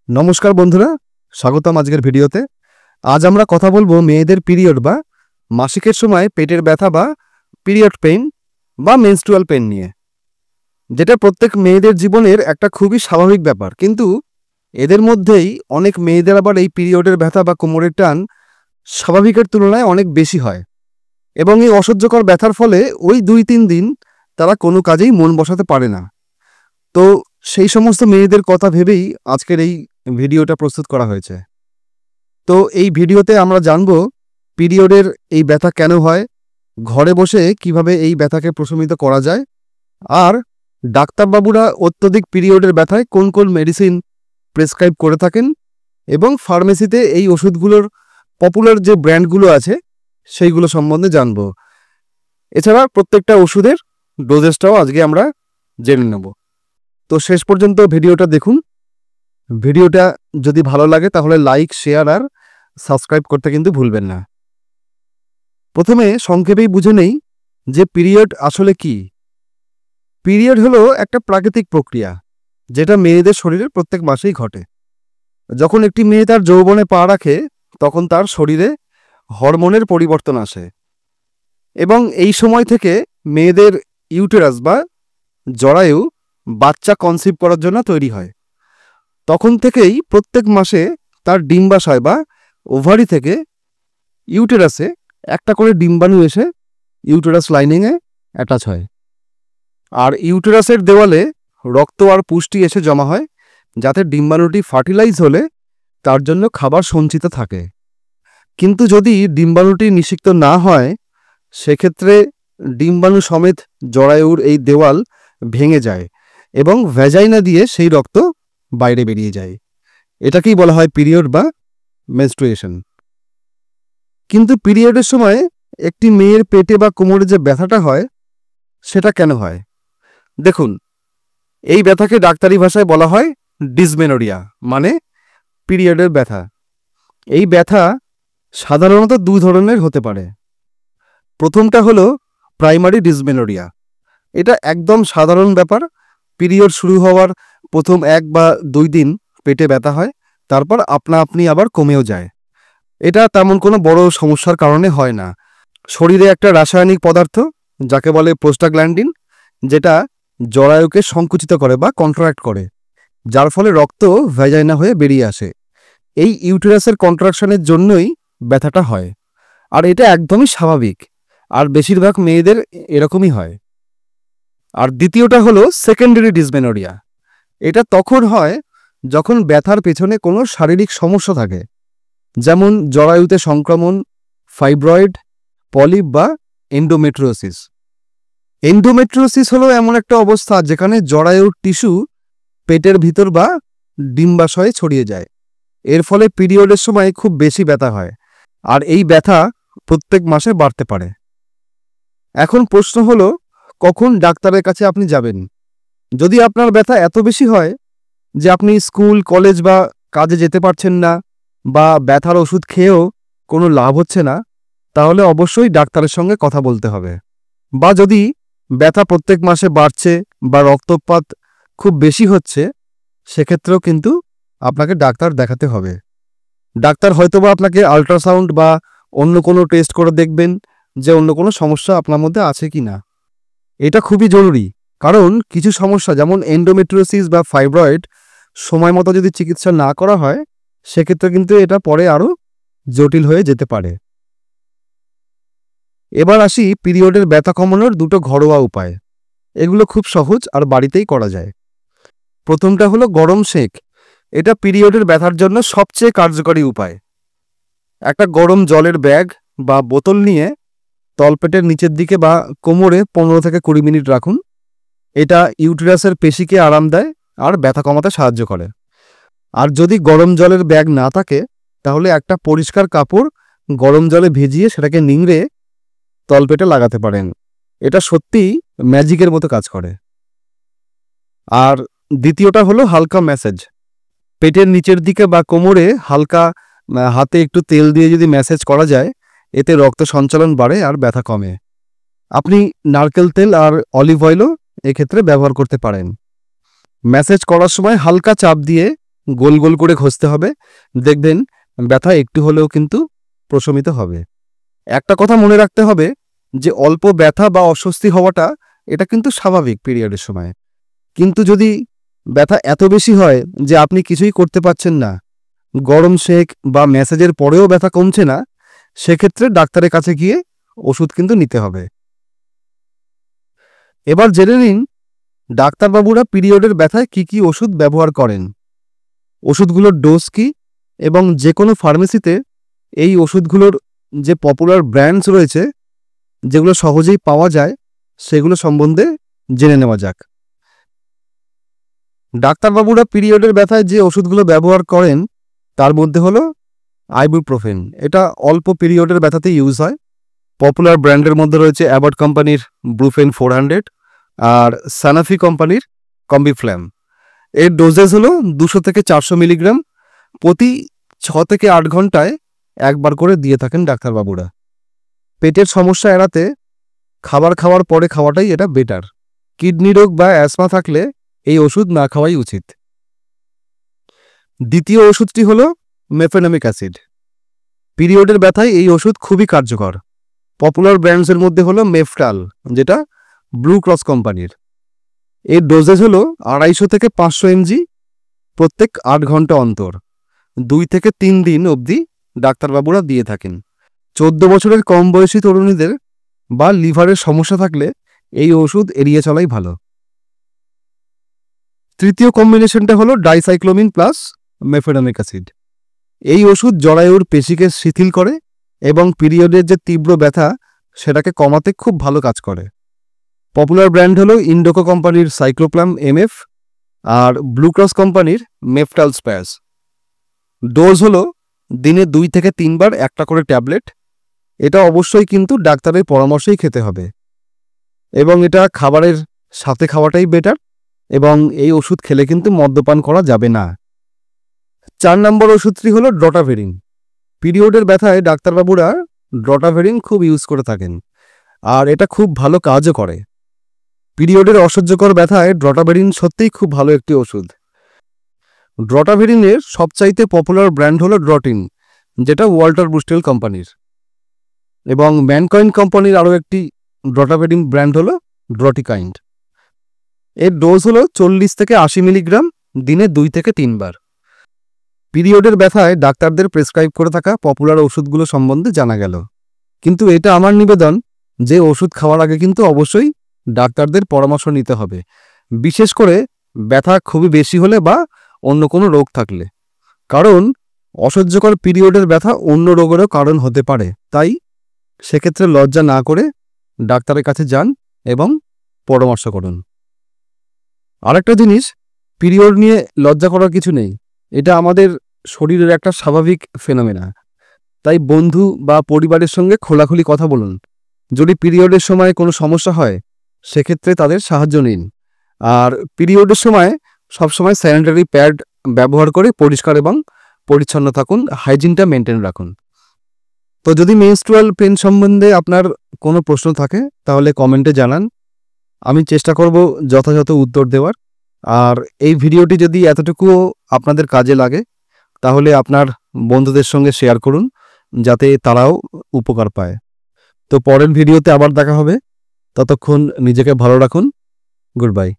নমস্কার বন্ধুরা, স্বাগতম আজকের ভিডিওতে। আজ আমরা কথা বলবো মেয়েদের পিরিয়ড বা মাসিকের সময় পেটের ব্যথা বা পিরিয়ড পেইন বা মেনস্ট্রুয়াল পেইন নিয়ে, যেটা প্রত্যেক মেয়েদের জীবনের একটা খুবই স্বাভাবিক ব্যাপার। কিন্তু এদের মধ্যেই অনেক মেয়েদের আবার এই পিরিয়ডের ব্যথা বা কোমরের টান স্বাভাবিকের তুলনায় অনেক বেশি হয়, এবং এই অসহ্যকর ব্যথার ফলে ওই 2-3 দিন তারা কোনো কাজেই মন বসাতে পারে না। তো সেই সমস্ত মেয়েদের কথা ভেবেই আজকের এই ভিডিওটা প্রস্তুত করা হয়েছে। তো এই ভিডিওতে আমরা জানব পিরিয়ডের এই ব্যথা কেন হয়, ঘরে বসে কিভাবে এই ব্যথাকে প্রশমিত করা যায়, আর ডাক্তারবাবুরা অত্যধিক পিরিয়ডের ব্যথায় কোন কোন মেডিসিন প্রেসক্রাইব করে থাকেন, এবং ফার্মেসিতে এই ওষুধগুলোর পপুলার যে ব্র্যান্ডগুলো আছে সেইগুলো সম্বন্ধে জানব। এছাড়া প্রত্যেকটা ওষুধের ডোজেসটাও আজকে আমরা জেনে নেব। তো শেষ পর্যন্ত ভিডিওটা দেখুন। ভিডিওটা যদি ভালো লাগে তাহলে লাইক, শেয়ার আর সাবস্ক্রাইব করতে কিন্তু ভুলবেন না। প্রথমে সংক্ষেপেই বুঝে নেই যে পিরিয়ড আসলে কি। পিরিয়ড হলো একটা প্রাকৃতিক প্রক্রিয়া যেটা মেয়েদের শরীরে প্রত্যেক মাসেই ঘটে। যখন একটি মেয়ে তার যৌবনে পা রাখে তখন তার শরীরে হরমোনের পরিবর্তন আসে, এবং এই সময় থেকে মেয়েদের ইউটেরাস বা জরায়ু বাচ্চা কনসিভ করার জন্য তৈরি হয়। তখন থেকেই প্রত্যেক মাসে তার ডিম্বাশয় বা ওভারি থেকে ইউটেরাসে একটা করে ডিম্বাণু এসে ইউটেরাস লাইনিংয়ে অ্যাটাচ হয়, আর ইউটেরাসের দেওয়ালে রক্ত আর পুষ্টি এসে জমা হয় যাতে ডিম্বাণুটি ফার্টিলাইজ হলে তার জন্য খাবার সঞ্চিত থাকে। কিন্তু যদি ডিম্বাণুটি নিষিক্ত না হয় সেক্ষেত্রে ডিম্বাণু সমেত জরায়ুর এই দেওয়াল ভেঙে যায় এবং ভ্যাজাইনা দিয়ে সেই রক্ত বাইরে বেরিয়ে যায়। এটাকেই বলা হয় পিরিয়ড বা মেনস্ট্রুয়েশন। কিন্তু পিরিয়ডের সময় একটি মেয়ের পেটে বা কোমরে যে ব্যথাটা হয় সেটা কেন হয়? দেখুন, এই ব্যথাকে ডাক্তারি ভাষায় বলা হয় ডিসমেনোরিয়া, মানে পিরিয়ডের ব্যথা। এই ব্যথা সাধারণত দুই ধরনের হতে পারে। প্রথমটা হলো প্রাইমারি ডিসমেনোরিয়া। এটা একদম সাধারণ ব্যাপার। পিরিয়ড শুরু হওয়ার প্রথম 1 বা 2 দিন পেটে ব্যথা হয়, তারপর আপনা আপনি আবার কমেও যায়। এটা তেমন কোনো বড় সমস্যার কারণে হয় না। শরীরে একটা রাসায়নিক পদার্থ যাকে বলে প্রোস্টাগ্ল্যান্ডিন, যেটা জরায়ুকে সংকুচিত করে বা কন্ট্রাক্ট করে, যার ফলে রক্ত ভ্যাজাইনা হয়ে বেরিয়ে আসে। এই ইউটেরাসের কন্ট্রাকশনের জন্যই ব্যথাটা হয়, আর এটা একদমই স্বাভাবিক, আর বেশিরভাগ মেয়েদের এরকমই হয়। আর দ্বিতীয়টা হলো সেকেন্ডারি ডিসমেনোরিয়া। এটা তখন হয় যখন ব্যথার পেছনে কোনো শারীরিক সমস্যা থাকে, যেমন জরায়ুতে সংক্রমণ, ফাইব্রয়েড, পলিপ বা এন্ডোমেট্রিওসিস। এন্ডোমেট্রিওসিস হলো এমন একটা অবস্থা যেখানে জরায়ুর টিস্যু পেটের ভিতর বা ডিম্বাশয়ে ছড়িয়ে যায়। এর ফলে পিরিয়ডের সময় খুব বেশি ব্যথা হয়, আর এই ব্যথা প্রত্যেক মাসে বাড়তে পারে। এখন প্রশ্ন হলো, কখন ডাক্তারের কাছে আপনি যাবেন? যদি আপনার ব্যথা এত বেশি হয় যে আপনি স্কুল, কলেজ বা কাজে যেতে পারছেন না, বা ব্যথার ওষুধ খেয়েও কোনো লাভ হচ্ছে না, তাহলে অবশ্যই ডাক্তারের সঙ্গে কথা বলতে হবে। বা যদি ব্যথা প্রত্যেক মাসে বাড়ছে বা রক্তপাত খুব বেশি হচ্ছে, সেক্ষেত্রেও কিন্তু আপনাকে ডাক্তার দেখাতে হবে। ডাক্তার হয়তোবা আপনাকে আল্ট্রাসাউন্ড বা অন্য কোনো টেস্ট করে দেখবেন যে অন্য কোনো সমস্যা আপনার মধ্যে আছে কি না। এটা খুবই জরুরি, কারণ কিছু সমস্যা যেমন এন্ডোমেট্রিওসিস বা ফাইব্রয়েড সময় মতো যদি চিকিৎসা না করা হয় সেক্ষেত্রে কিন্তু এটা পরে আরও জটিল হয়ে যেতে পারে। এবার আসি পিরিয়ডের ব্যথা কমানোর দুটো ঘরোয়া উপায়। এগুলো খুব সহজ আর বাড়িতেই করা যায়। প্রথমটা হলো গরম সেঁক। এটা পিরিয়ডের ব্যথার জন্য সবচেয়ে কার্যকরী উপায়। একটা গরম জলের ব্যাগ বা বোতল নিয়ে তলপেটের নিচের দিকে বা কোমরে 15 থেকে 20 মিনিট রাখুন। এটা ইউটেরাসের পেশিকে আরাম দেয় আর ব্যথা কমাতে সাহায্য করে। আর যদি গরম জলের ব্যাগ না থাকে তাহলে একটা পরিষ্কার কাপড় গরম জলে ভিজিয়ে সেটাকে নিংড়ে তলপেটে লাগাতে পারেন। এটা সত্যিই ম্যাজিকের মতো কাজ করে। আর দ্বিতীয়টা হলো হালকা ম্যাসেজ। পেটের নিচের দিকে বা কোমরে হালকা হাতে একটু তেল দিয়ে যদি ম্যাসেজ করা যায়, এতে রক্ত সঞ্চালন বাড়ে আর ব্যথা কমে। আপনি নারকেল তেল আর অলিভ অয়েলও এক্ষেত্রে ব্যবহার করতে পারেন। ম্যাসেজ করার সময় হালকা চাপ দিয়ে গোল গোল করে ঘষতে হবে, দেখবেন ব্যথা একটু হলেও কিন্তু প্রশমিত হবে। একটা কথা মনে রাখতে হবে যে অল্প ব্যথা বা অস্বস্তি হওয়াটা এটা কিন্তু স্বাভাবিক পিরিয়ডের সময়। কিন্তু যদি ব্যথা এত বেশি হয় যে আপনি কিছুই করতে পারছেন না, গরম সেক বা ম্যাসাজের পরেও ব্যথা কমছে না, সেক্ষেত্রে ডাক্তারের কাছে গিয়ে ওষুধ কিন্তু নিতে হবে। এবার জেনে নিন ডাক্তারবাবুরা পিরিয়ডের ব্যথায় কি কি ওষুধ ব্যবহার করেন, ওষুধগুলোর ডোজ কি, এবং যে কোনো ফার্মেসিতে এই ওষুধগুলোর যে পপুলার ব্র্যান্ডস রয়েছে যেগুলো সহজেই পাওয়া যায় সেগুলো সম্বন্ধে জেনে নেওয়া যাক। ডাক্তারবাবুরা পিরিয়ডের ব্যথায় যে ওষুধগুলো ব্যবহার করেন তার মধ্যে হলো আইবুপ্রোফেন। এটা অল্প পিরিয়ডের ব্যথাতে ইউজ হয়। পপুলার ব্র্যান্ডের মধ্যে রয়েছে অ্যাবট কোম্পানির ব্রুফেন 400 আর সানাফি কোম্পানির কম্বিফ্ল্যাম। এর ডোজেস হলো 200 থেকে 400 মিলিগ্রাম প্রতি 6 থেকে 8 ঘন্টায় একবার করে দিয়ে থাকেন ডাক্তারবাবুরা। পেটের সমস্যা এড়াতে খাবার খাওয়ার পরে খাওয়াটাই এটা বেটার। কিডনি রোগ বা অ্যাসমা থাকলে এই ওষুধ না খাওয়াই উচিত। দ্বিতীয় ওষুধটি হলো মেফেনামিক অ্যাসিড। পিরিয়ডের ব্যথায় এই ওষুধ খুবই কার্যকর। পপুলার ব্র্যান্ডসের মধ্যে হলো মেফটাল, যেটা ব্লু ক্রস কোম্পানির। এর ডোজেস হলো 250 থেকে 500 mg প্রত্যেক 8 ঘন্টা অন্তর, 2 থেকে 3 দিন অবধি ডাক্তারবাবুরা দিয়ে থাকেন। 14 বছরের কম বয়সী তরুণীদের বা লিভারের সমস্যা থাকলে এই ওষুধ এড়িয়ে চলাই ভালো। তৃতীয় কম্বিনেশনটা হলো ডাইসাইক্লোমিন প্লাস মেফেনামিক অ্যাসিড। এই ওষুধ জরায়ুর পেশিকে শিথিল করে এবং পিরিয়ডের যে তীব্র ব্যথা সেটাকে কমাতে খুব ভালো কাজ করে। পপুলার ব্র্যান্ড হলো ইন্ডোকো কোম্পানির সাইক্লোপ্লাম MF আর ব্লু ক্রস কোম্পানির মেফটাল স্প্যাস। ডোজ হলো দিনে 2 থেকে 3 বার একটা করে ট্যাবলেট। এটা অবশ্যই কিন্তু ডাক্তারের পরামর্শেই খেতে হবে এবং এটা খাবারের সাথে খাওয়াটাই বেটার, এবং এই ওষুধ খেলে কিন্তু মদ্যপান করা যাবে না। 4 নম্বর ওষুধটি হলো ড্রটাভেরিন। পিরিয়ডের ব্যথায় ডাক্তারবাবুরা ড্রটাভেরিন খুব ইউজ করে থাকেন আর এটা খুব ভালো কাজও করে। পিরিয়ডের অসহ্যকর ব্যথায় ড্রটাভেরিন সত্যিই খুব ভালো একটি ওষুধ। ড্রটাভেরিনের সবচাইতে পপুলার ব্র্যান্ড হলো ড্রটিন, যেটা ওয়াল্টার ব্রুস্টেল কোম্পানির, এবং ম্যানকাইন্ড কোম্পানির আরও একটি ড্রটাভেরিন ব্র্যান্ড হলো ড্রটিকাইন্ড। এর ডোজ হলো 40 থেকে 80 মিলিগ্রাম দিনে 2 থেকে 3 বার। পিরিয়ডের ব্যথায় ডাক্তারদের প্রেসক্রাইব করে থাকা পপুলার ওষুধগুলো সম্বন্ধে জানা গেল, কিন্তু এটা আমার নিবেদন যে ওষুধ খাওয়ার আগে কিন্তু অবশ্যই ডাক্তারদের পরামর্শ নিতে হবে, বিশেষ করে ব্যথা খুবই বেশি হলে বা অন্য কোনো রোগ থাকলে, কারণ অসহ্যকর পিরিয়ডের ব্যথা অন্য রোগেরও কারণ হতে পারে। তাই সেক্ষেত্রে লজ্জা না করে ডাক্তারের কাছে যান এবং পরামর্শ করুন। আরেকটা জিনিস, পিরিয়ড নিয়ে লজ্জা করার কিছু নেই, এটা আমাদের শরীরের একটা স্বাভাবিক ফেনোমেনা। তাই বন্ধু বা পরিবারের সঙ্গে খোলাখুলি কথা বলুন। যদি পিরিয়ডের সময় কোনো সমস্যা হয় সেক্ষেত্রে তাদের সাহায্য নিন। আর পিরিয়ডের সময় সবসময় স্যানিটারি প্যাড ব্যবহার করে পরিষ্কার এবং পরিচ্ছন্ন থাকুন, হাইজিনটা মেনটেন রাখুন। তো যদি মেনস্ট্রুয়াল পেন সম্বন্ধে আপনার কোনো প্রশ্ন থাকে তাহলে কমেন্টে জানান, আমি চেষ্টা করব যথাযথ উত্তর দেওয়ার। আর এই ভিডিওটি যদি এতটুকুও আপনাদের কাজে লাগে তাহলে আপনার বন্ধুদের সঙ্গে শেয়ার করুন যাতে তারাও উপকার পায়। তো পরের ভিডিওতে আবার দেখা হবে, ততক্ষণ নিজেকে ভালো রাখুন। Good bye.